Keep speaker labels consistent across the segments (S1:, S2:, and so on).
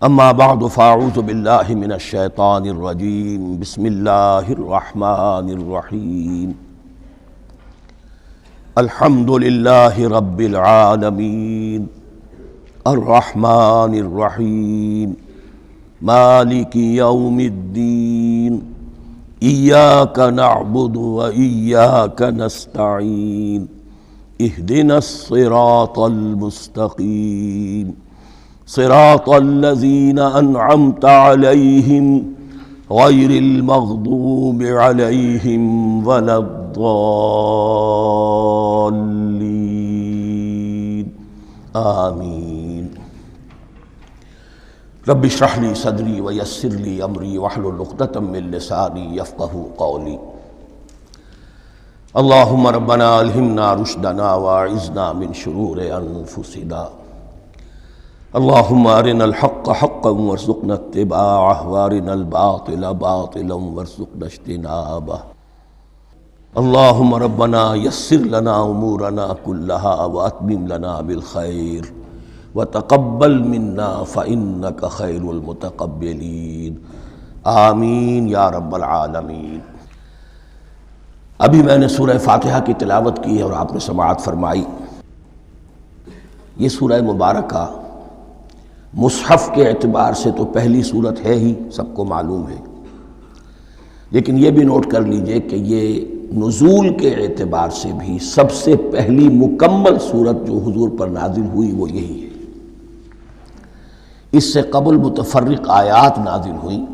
S1: اما بعد فاعوذ باللہ من الشیطان الرجیم بسم اللہ الرحمن الرحیم الحمد للہ رب العالمین الرحمن الرحیم مالک یوم الدین ایاک نعبد و ایاک نستعین اہدنا الصراط المستقیم صراط الذین انعمت علیہم غیر المغضوب علیہم ولا الضالین آمین۔ رب اشرح لی صدری ویسر لی امری واحلل عقدۃ من لسانی یفقہوا قولی۔ اللہم ربنا الہمنا رشدنا واعذنا من شرور انفسنا۔ اللہم ارنا الحق حقا وارزقنا اتباعہ وارنا الباطل باطلا وارزقنا اجتنابہ۔ اللہم ربنا یسر لنا امورنا کلہا واتمم لنا بالخیر وتقبل منا فإنک خیر المتقبلین آمین یا رب العالمین۔ ابھی میں نے سورہ فاتحہ کی تلاوت کی اور آپ نے سماعت فرمائی۔ یہ سورہ مبارکہ مصحف کے اعتبار سے تو پہلی صورت ہے ہی، سب کو معلوم ہے، لیکن یہ بھی نوٹ کر لیجئے کہ یہ نزول کے اعتبار سے بھی سب سے پہلی مکمل صورت جو حضور پر نازل ہوئی وہ یہی ہے۔ اس سے قبل متفرق آیات نازل ہوئیں،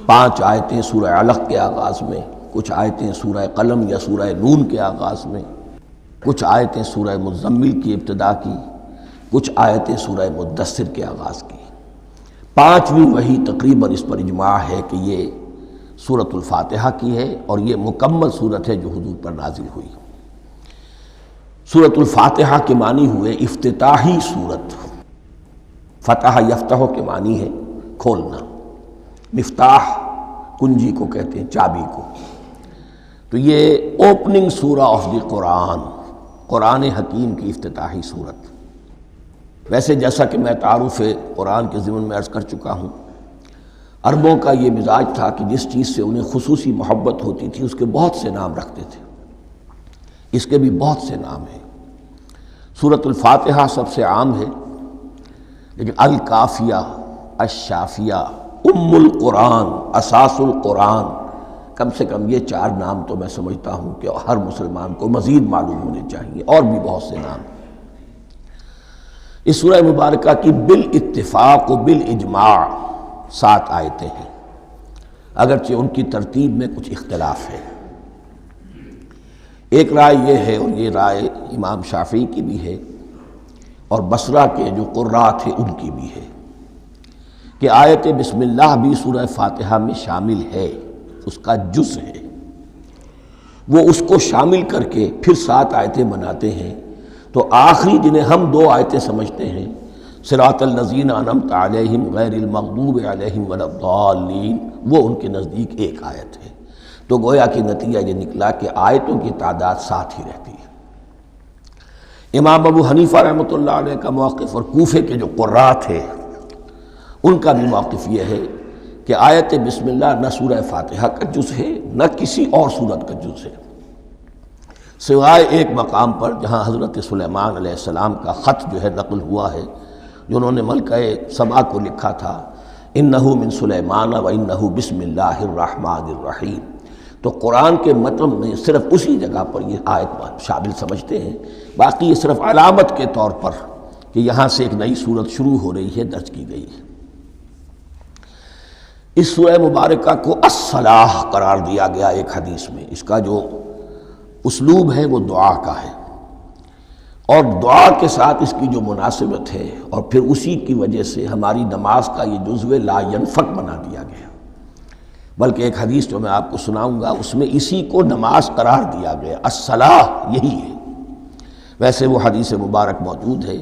S1: 5 آیتیں سورہ علق کے آغاز میں، کچھ آیتیں سورہ قلم یا سورہ نون کے آغاز میں، کچھ آیتیں سورہ مزمل کی ابتدا کی، کچھ آیتیں سورہ مدثر کے آغاز کی۔ 5ویں وحی تقریباً اس پر اجماع ہے کہ یہ سورۃ الفاتحہ کی ہے اور یہ مکمل صورت ہے جو حضور پر نازل ہوئی۔ سورۃ الفاتحہ کے معنی ہوئے افتتاحی صورت۔ فتح یفتح کے معنی ہے کھولنا، مفتاح کنجی کو کہتے ہیں، چابی کو۔ تو یہ اوپننگ سورہ آف دی قرآن، قرآن حکیم کی افتتاحی صورت۔ ویسے جیسا کہ میں تعارف قرآن کے ضمن میں عرض کر چکا ہوں، عربوں کا یہ مزاج تھا کہ جس چیز سے انہیں خصوصی محبت ہوتی تھی اس کے بہت سے نام رکھتے تھے۔ اس کے بھی بہت سے نام ہیں۔ سورۃ الفاتحہ سب سے عام ہے، لیکن الکافیہ، الشافیہ، ام القرآن، اساس القرآن، کم سے کم یہ 4 نام تو میں سمجھتا ہوں کہ ہر مسلمان کو مزید معلوم ہونے چاہیے، اور بھی بہت سے نام ہیں۔ اس سورہ مبارکہ کی بالاتفاق و بالاجماع 7 آیتیں ہیں، اگرچہ ان کی ترتیب میں کچھ اختلاف ہے۔ ایک رائے یہ ہے، اور یہ رائے امام شافعی کی بھی ہے اور بصرہ کے جو قراء تھے ان کی بھی ہے، کہ آیت بسم اللہ بھی سورہ فاتحہ میں شامل ہے، اس کا جز ہے۔ وہ اس کو شامل کر کے پھر 7 آیتیں بناتے ہیں، تو آخری جنہیں ہم 2 آیتیں سمجھتے ہیں، صراط الذین انعمت علیہم غیر المغضوب علیہم ولا الضالین، وہ ان کے نزدیک ایک آیت ہے۔ تو گویا کہ نتیجہ یہ نکلا کہ آیتوں کی تعداد 7 ہی رہتی ہے۔ امام ابو حنیفہ رحمۃ اللہ علیہ کا موقف اور کوفے کے جو قراء تھے ان کا بھی موقف یہ ہے کہ آیت بسم اللہ نہ سورہ فاتحہ کا جز ہے نہ کسی اور سورت کا جز ہے، سوائے ایک مقام پر جہاں حضرت سلیمان علیہ السلام کا خط جو ہے نقل ہوا ہے، جو انہوں نے ملکہ سبا کو لکھا تھا، انہ من سلیمان و انہ بسم اللہ الرحمن الرحیم۔ تو قرآن کے متن میں صرف اسی جگہ پر یہ آیت شامل سمجھتے ہیں، باقی یہ صرف علامت کے طور پر کہ یہاں سے ایک نئی صورت شروع ہو رہی ہے درج کی گئی ہے۔ اس سورہ مبارکہ کو الصلاح قرار دیا گیا ایک حدیث میں۔ اس کا جو اسلوب ہے وہ دعا کا ہے، اور دعا کے ساتھ اس کی جو مناسبت ہے، اور پھر اسی کی وجہ سے ہماری نماز کا یہ جزو لا ینفک بنا دیا گیا۔ بلکہ ایک حدیث جو میں آپ کو سناؤں گا اس میں اسی کو نماز قرار دیا گیا، الصلاح یہی ہے۔ ویسے وہ حدیث مبارک موجود ہے،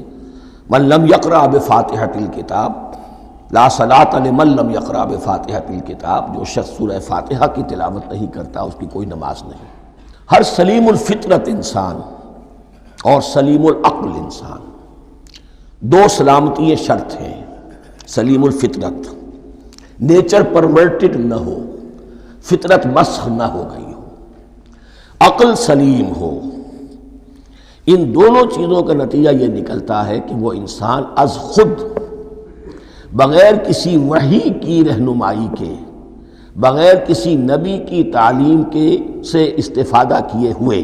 S1: من لم یقرأ بفاتحۃ الکتاب لا صلاۃ لمن لم یقرأ بفاتحۃ الکتاب، جو شخص سورہ فاتحہ کی تلاوت نہیں کرتا اس کی کوئی نماز نہیں۔ ہر سلیم الفطرت انسان اور سلیم العقل انسان، 2 سلامتی شرط ہیں۔ سلیم الفطرت، نیچر پرورٹڈ نہ ہو، فطرت مسخ نہ ہو گئی ہو، عقل سلیم ہو، ان دونوں چیزوں کا نتیجہ یہ نکلتا ہے کہ وہ انسان از خود بغیر کسی وحی کی رہنمائی کے، بغیر کسی نبی کی تعلیم کے سے استفادہ کیے ہوئے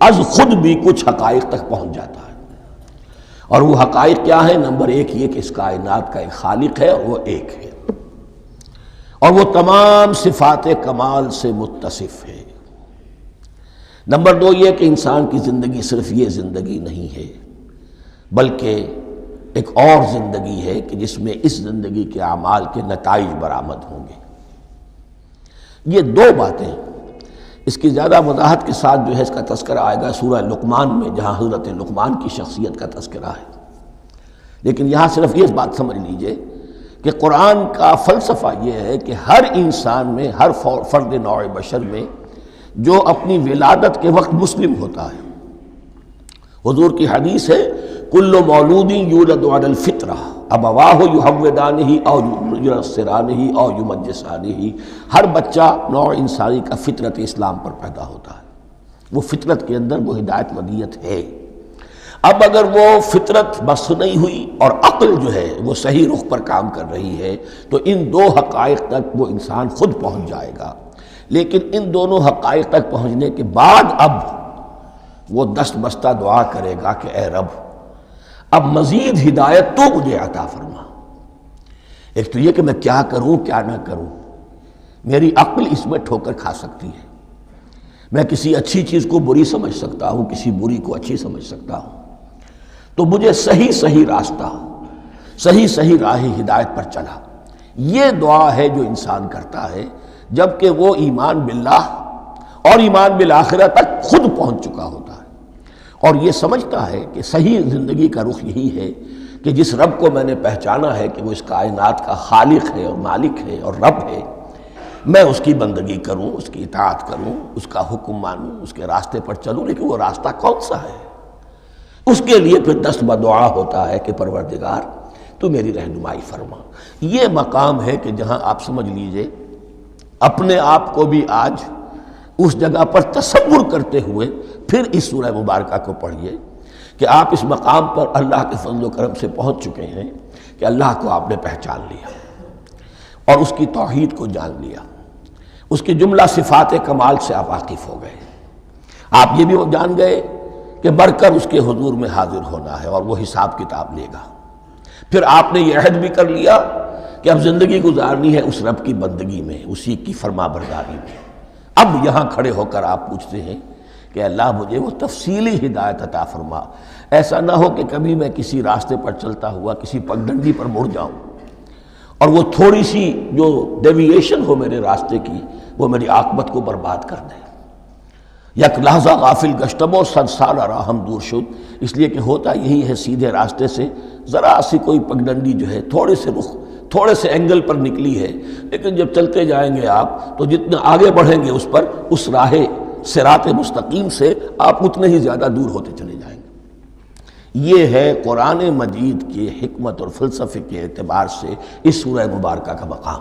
S1: از خود بھی کچھ حقائق تک پہنچ جاتا ہے۔ اور وہ حقائق کیا ہے؟ نمبر ایک یہ کہ اس کائنات کا ایک خالق ہے اور وہ ایک ہے، اور وہ تمام صفات کمال سے متصف ہے۔ نمبر دو یہ کہ انسان کی زندگی صرف یہ زندگی نہیں ہے، بلکہ ایک اور زندگی ہے کہ جس میں اس زندگی کے اعمال کے نتائج برآمد ہوں گے۔ یہ دو باتیں، اس کی زیادہ وضاحت کے ساتھ جو ہے اس کا تذکرہ آئے گا سورہ لقمان میں، جہاں حضرت لقمان کی شخصیت کا تذکرہ ہے، لیکن یہاں صرف یہ بات سمجھ لیجئے کہ قرآن کا فلسفہ یہ ہے کہ ہر انسان میں، ہر فرد نوع بشر میں جو اپنی ولادت کے وقت مسلم ہوتا ہے، حضور کی حدیث ہے کل مولود یولد علی الفطرہ ابواہ یحودانہ او ینصرانہ او یمجسانہ، ہر بچہ نوع انسانی کا فطرت اسلام پر پیدا ہوتا ہے، وہ فطرت کے اندر وہ ہدایت ودیت ہے۔ اب اگر وہ فطرت بس نہیں ہوئی اور عقل جو ہے وہ صحیح رخ پر کام کر رہی ہے تو ان دو حقائق تک وہ انسان خود پہنچ جائے گا، لیکن ان دونوں حقائق تک پہنچنے کے بعد اب وہ دست بستہ دعا کرے گا کہ اے رب اب مزید ہدایت تو مجھے عطا فرما۔ ایک تو یہ کہ میں کیا کروں کیا نہ کروں، میری عقل اس میں ٹھوکر کھا سکتی ہے، میں کسی اچھی چیز کو بری سمجھ سکتا ہوں، کسی بری کو اچھی سمجھ سکتا ہوں، تو مجھے صحیح راستہ، صحیح راہ ہدایت پر چلا۔ یہ دعا ہے جو انسان کرتا ہے جبکہ وہ ایمان باللہ اور ایمان بالآخرہ تک خود پہنچ چکا ہوتا ہے، اور یہ سمجھتا ہے کہ صحیح زندگی کا رخ یہی ہے کہ جس رب کو میں نے پہچانا ہے کہ وہ اس کائنات کا خالق ہے اور مالک ہے اور رب ہے، میں اس کی بندگی کروں، اس کی اطاعت کروں، اس کا حکم مانوں، اس کے راستے پر چلوں، لیکن وہ راستہ کون سا ہے؟ اس کے لیے پھر دست بدعا ہوتا ہے کہ پروردگار تو میری رہنمائی فرما۔ یہ مقام ہے کہ جہاں آپ سمجھ لیجئے اپنے آپ کو بھی آج اس جگہ پر تصور کرتے ہوئے پھر اس سورہ مبارکہ کو پڑھیے کہ آپ اس مقام پر اللہ کے فضل و کرم سے پہنچ چکے ہیں کہ اللہ کو آپ نے پہچان لیا اور اس کی توحید کو جان لیا، اس کی جملہ صفات کمال سے آپ واقف ہو گئے، آپ یہ بھی جان گئے کہ بڑھ کر اس کے حضور میں حاضر ہونا ہے اور وہ حساب کتاب لے گا۔ پھر آپ نے یہ عہد بھی کر لیا کہ اب زندگی گزارنی ہے اس رب کی بندگی میں، اسی کی فرما برداری میں۔ اب یہاں کھڑے ہو کر آپ پوچھتے ہیں کہ اللہ مجھے وہ تفصیلی ہدایت عطا فرما، ایسا نہ ہو کہ کبھی میں کسی راستے پر چلتا ہوا کسی پگڈنڈی پر مڑ جاؤں اور وہ تھوڑی سی جو ڈیوییشن ہو میرے راستے کی وہ میری عاقبت کو برباد کر دے۔ یک لحظہ غافل گشتم و صد سال راہم دور شد، اس لیے کہ ہوتا یہی ہے سیدھے راستے سے ذرا سی کوئی پگڈنڈی جو ہے تھوڑے سے اینگل پر نکلی ہے، لیکن جب چلتے جائیں گے آپ تو جتنا آگے بڑھیں گے اس پر، اس راہ صراط مستقیم سے آپ اتنے ہی زیادہ دور ہوتے چلے جائیں گے۔ یہ ہے قرآن مجید کی حکمت اور فلسفے کے اعتبار سے اس سورہ مبارکہ کا مقام۔